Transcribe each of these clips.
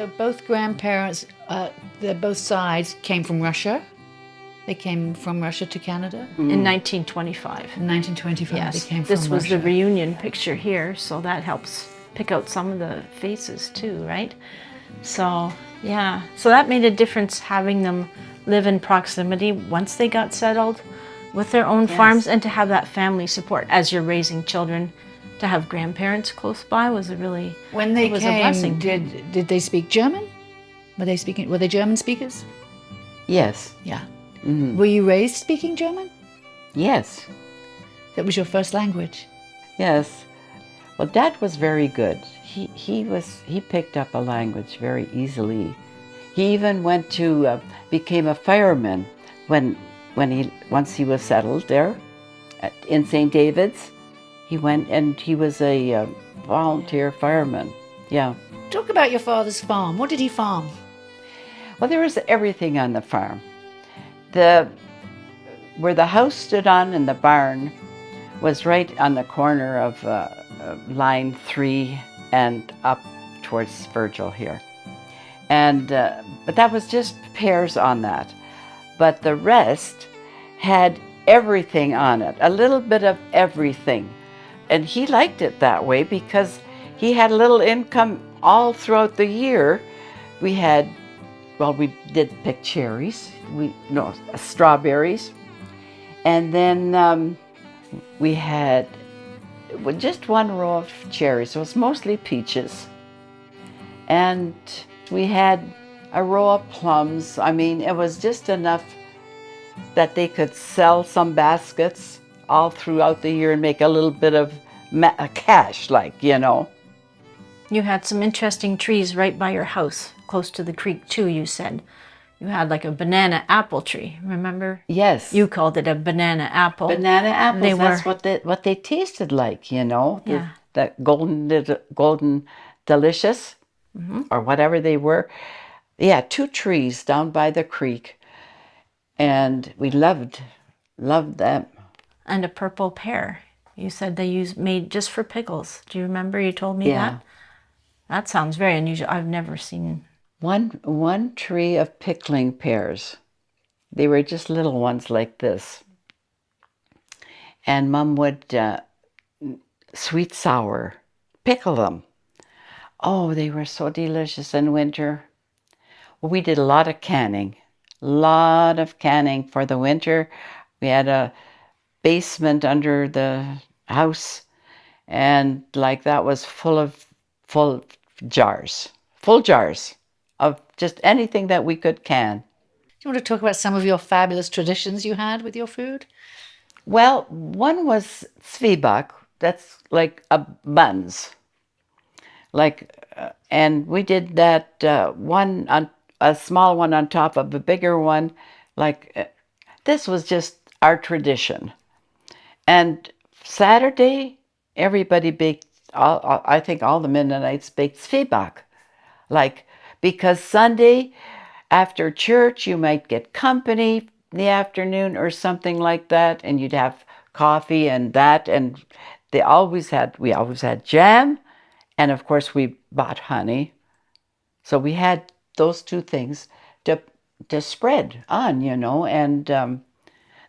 So both grandparents, both sides came from Russia. They came from Russia to Canada? In 1925. In 1925, yes. they came from This was Russia. the reunion picture here, so that helps pick out some of the faces too, right? So, yeah. So that made a difference having them live in proximity once they got settled with their own farms, and to have that family support as you're raising children. To have grandparents close by was a really When they was came, a blessing. Did they speak German? Were they German speakers? Yes. Yeah. Mm-hmm. Were you raised speaking German? Yes. That was your first language? Yes. Well, Dad was very good. He picked up a language very easily. He even went to became a fireman once he was settled there in St. David's. He went and he was a volunteer fireman. Yeah. Talk about your father's farm. What did he farm? Well, there was everything on the farm. Where the house stood on and the barn was right on the corner of line 3 and up towards Virgil here. And but that was just pears on that. But the rest had everything on it, a little bit of everything. And he liked it that way because he had a little income all throughout the year. We did pick cherries, strawberries. And then we had just one row of cherries, so it was mostly peaches. And we had a row of plums. I mean, it was just enough that they could sell some baskets all throughout the year and make a little bit of cash, You had some interesting trees right by your house, close to the creek too, you said. You had like a banana apple tree, remember? Yes. You called it a banana apple. Banana apples, that's what they tasted like, Yeah. The golden delicious, or whatever they were. Yeah, 2 trees down by the creek. And we loved them. And a purple pear. You said they made just for pickles. Do you remember? You told me that? That sounds very unusual. I've never seen. One tree of pickling pears. They were just little ones like this. And Mom would sweet sour pickle them. Oh, they were so delicious in winter. Well, we did a lot of canning for the winter. We had a basement under the house, and that was full jars of just anything that we could can. Do you want to talk about some of your fabulous traditions you had with your food? Well, one was zwieback, that's like a buns. And we did that a small one on top of a bigger one. This was just our tradition. And Saturday, everybody baked, I think all the Mennonites baked zwieback. Because Sunday, after church, you might get company in the afternoon or something like that, and you'd have coffee and that, and we always had jam, and of course we bought honey. So we had those 2 things to spread on, and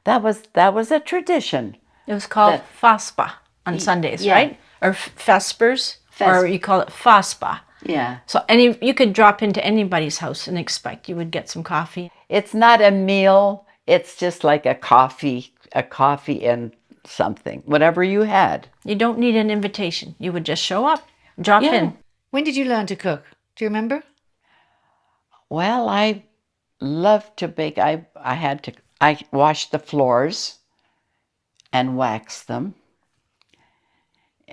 that was a tradition. It was called faspa on Sundays, right? Or vespers, or you call it faspa. Yeah. So you could drop into anybody's house and expect you would get some coffee. It's not a meal. It's just like a coffee and something, whatever you had. You don't need an invitation. You would just show up, drop in. When did you learn to cook? Do you remember? Well, I loved to bake. I washed the floors and waxed them.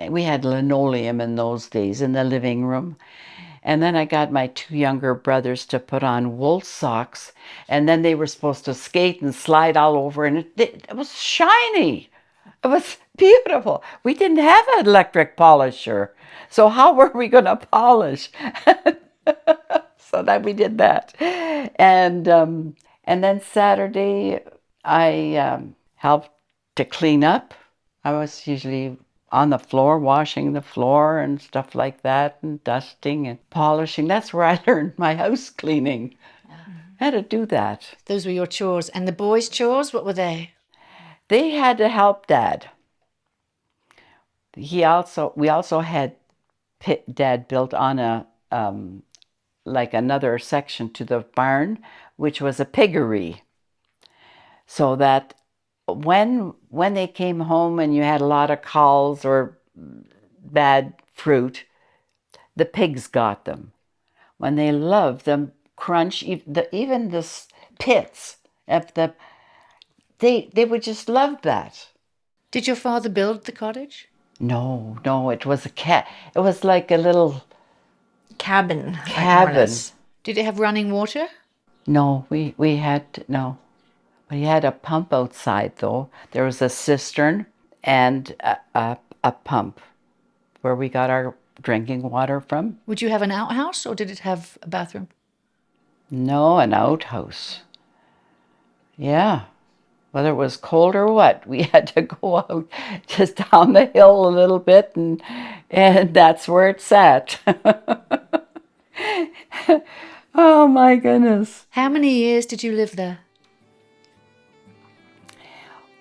We had linoleum in those days in the living room. And then I got my 2 younger brothers to put on wool socks, and then they were supposed to skate and slide all over, and it was shiny. It was beautiful. We didn't have an electric polisher, so how were we going to polish? So that we did that. And then Saturday, I helped to clean up. I was usually on the floor, washing the floor and stuff like that, and dusting and polishing. That's where I learned my house cleaning. I had to do that. Those were your chores. And the boys' chores, what were they? They had to help Dad. We also had Dad built on a like another section to the barn, which was a piggery, so that when they came home and you had a lot of cows or bad fruit, the pigs got them. When they loved them, crunch, even the pits of they would just love that. Did your father build the cottage? No, it was it was like a little Cabin. like cabin. Morris. Did it have running water? No, we had no. We had a pump outside though. There was a cistern and a pump where we got our drinking water from. Would you have an outhouse or did it have a bathroom? No, an outhouse. Yeah. Whether it was cold or what, we had to go out just down the hill a little bit, and that's where it sat. Oh my goodness. How many years did you live there?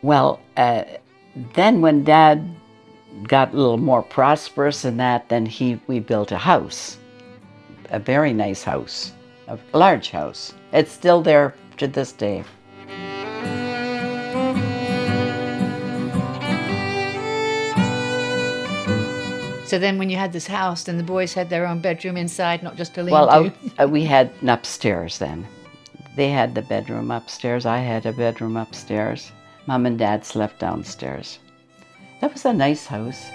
Well, then when Dad got a little more prosperous than that, then we built a house, a very nice house, a large house. It's still there to this day. So then when you had this house, then the boys had their own bedroom inside, not just a lean-to. Well, we had an upstairs then. They had the bedroom upstairs. I had a bedroom upstairs. Mom and Dad slept downstairs. That was a nice house.